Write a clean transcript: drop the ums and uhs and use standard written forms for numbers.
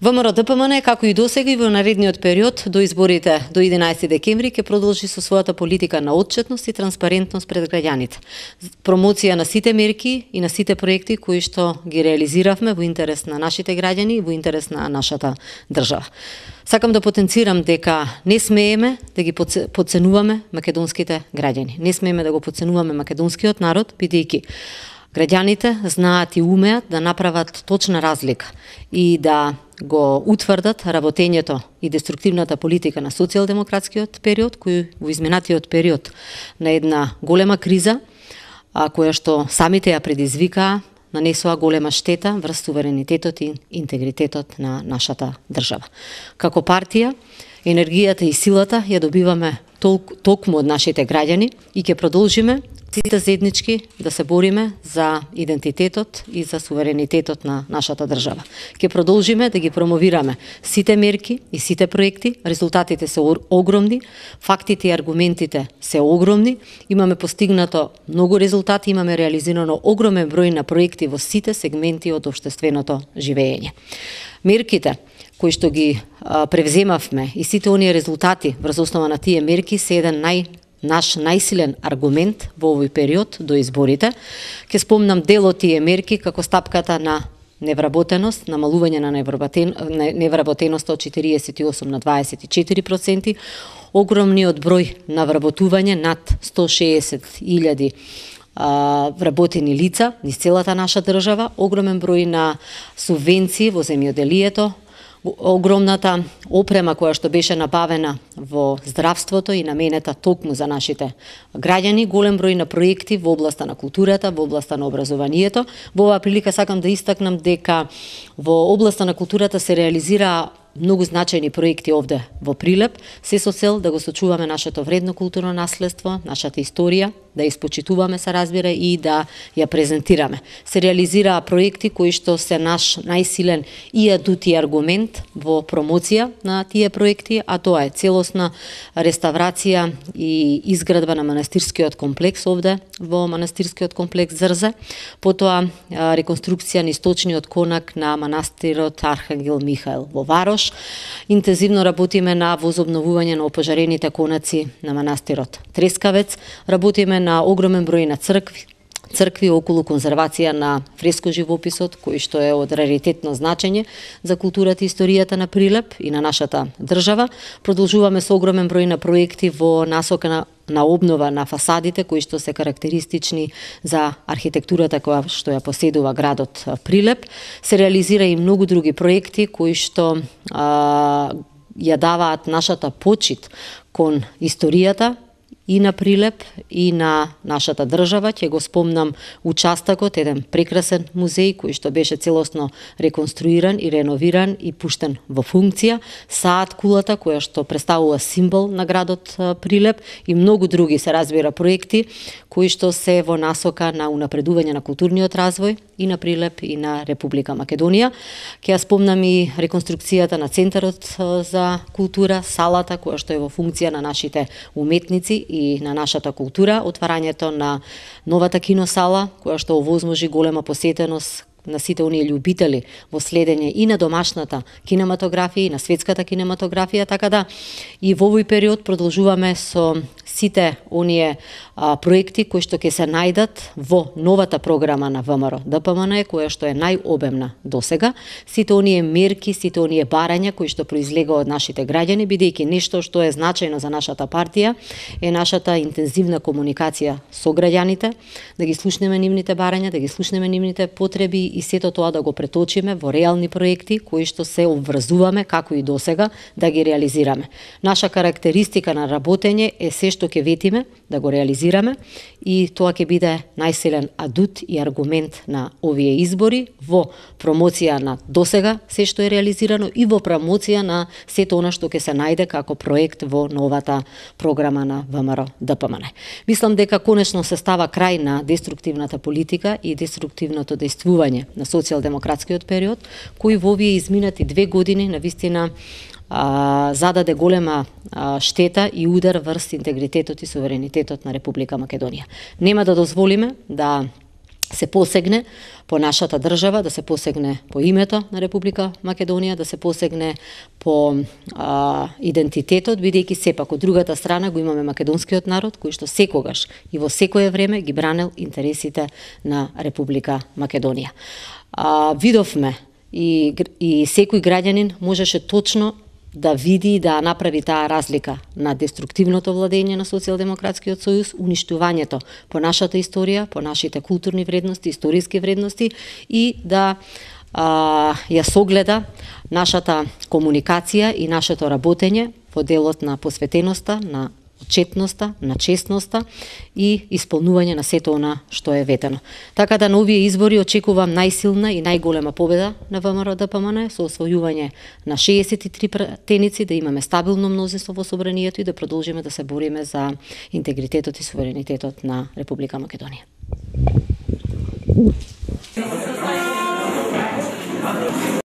ВМРО-ДПМН, како и досега и во наредниот период до изборите до 11 декември ќе продолжи со својата политика на отчетност и транспарентност пред граѓаните. Промоција на сите мерки и на сите проекти кои што ги реализиравме во интерес на нашите граѓани и во интерес на нашата држава. Сакам да потенцирам дека не смееме да ги потценуваме македонските граѓани. Не смееме да го потценуваме македонскиот народ, бидејќи граѓаните знаат и умеат да направат точна разлика и да го утврдат работењето и деструктивната политика на социјалдемократскиот период, кој во изминатиот период на една голема криза, која што самите ја предизвикаа, нанесоа голема штета врз суверенитетот и интегритетот на нашата држава. Како партија, енергијата и силата ја добиваме токму од нашите граѓани и ќе продолжиме сите заеднички да се бориме за идентитетот и за суверенитетот на нашата држава. Ќе продолжиме да ги промовираме сите мерки и сите проекти, резултатите се огромни, фактите и аргументите се огромни, имаме постигнато многу резултати, имаме реализирано огромен број на проекти во сите сегменти од општественото живење. Мерките кои што ги превземавме и сите оние резултати врз основа на тие мерки се еден наш најсилен аргумент во овој период до изборите. Ќе спомнам дел од тие мерки како стапката на невработеност, намалување на невработеноста од 48 на 24%, огромниот број на вработување над 160.000 вработени лица низ целата наша држава, огромен број на субвенции во земјоделието, огромната опрема која што беше набавена во здравството и наменета токму за нашите граѓани, голем број на проекти во областа на културата, во областа на образованието. Во оваа прилика сакам да истакнам дека во областа на културата се реализираа многу значајни проекти овде во Прилеп, се со цел да го сочуваме нашето вредно културно наследство, нашата историја, да испочитуваме, се разбира, и да ја презентираме. Се реализираа проекти кои што се наш најсилен и адут и аргумент во промоција на тие проекти, а тоа е целосна реставрација и изградба на манастирскиот комплекс овде во манастирскиот комплекс Зрзе, потоа реконструкција на источниот конак на манастирот Архангел Михаел во Варош. Интензивно работиме на возобновување на опожарените конаци на манастирот Трескавец, работиме на огромен број на цркви околу конзервација на фреско живописот, кој што е од раритетно значење за културата и историјата на Прилеп и на нашата држава. Продолжуваме со огромен број на проекти во насока на обнова на фасадите, кои што се карактеристични за архитектурата која што ја поседува градот Прилеп. Се реализира и многу други проекти кои што ја даваат нашата почит кон историјата и на Прилеп и на нашата држава. Ќе го спомнам участакот, еден прекрасен музеј кој што беше целосно реконструиран и реновиран и пуштен во функција, Саат кулата која што представува символ на градот Прилеп и многу други, се разбира, проекти кои што се во насока на унапредување на културниот развој и на Прилеп и на Република Македонија. Ќе ја спомнам и реконструкцијата на Центарот за култура, салата која што е во функција на нашите уметници и на нашата култура, отварањето на новата киносала, која што овозможи голема посетеност на сите оние љубители во следење и на домашната кинематографија и на светската кинематографија, така да и во овој период продолжуваме со сите оние проекти кои што ќе се најдат во новата програма на ВМРО-ДПМН, која што е најобемна досега, сите оние мерки, сите оние барања кои што произлега од нашите граѓани, бидејќи нешто што е значајно за нашата партија е нашата интензивна комуникација со граѓаните, да ги слушнеме нивните барања, да ги слушнеме нивните потреби и сето тоа да го преточиме во реални проекти кои што се обврзуваме како и досега да ги реализираме. Наша карактеристика на работење е се што ќе ветиме да го реализираме и тоа ќе биде најсилен адут и аргумент на овие избори во промоција на досега се што е реализирано и во промоција на сето она што ќе се најде како проект во новата програма на ВМРО-ДПМН. Мислам дека конечно се става крај на деструктивната политика и деструктивното действување на социјалдемократскиот период, кој во овие изминати 2 години навистина зададе голема штета и удар врз интегритетот и суверенитетот на Република Македонија. Нема да дозволиме да се посегне по нашата држава, да се посегне по името на Република Македонија, да се посегне по идентитетот, бидејќи сепак од другата страна го имаме македонскиот народ, кој што секогаш и во секое време ги бранел интересите на Република Македонија. Видовме и секој граѓанин можеше точно да види и да направи таа разлика на деструктивното владење на Социјалдемократскиот сојуз, уништувањето по нашата историја, по нашите културни вредности, историски вредности и да ја согледа нашата комуникација и нашето работење во делот на посветеноста, на отчетноста, на честноста и исполнување на сето она што е ветено. Така да на овие избори очекувам најсилна и најголема победа на ВМРО-ДПМН со освојување на 63 пратеници, да имаме стабилно мнозинство во собранието и да продолжиме да се бориме за интегритетот и суверенитетот на Република Македонија.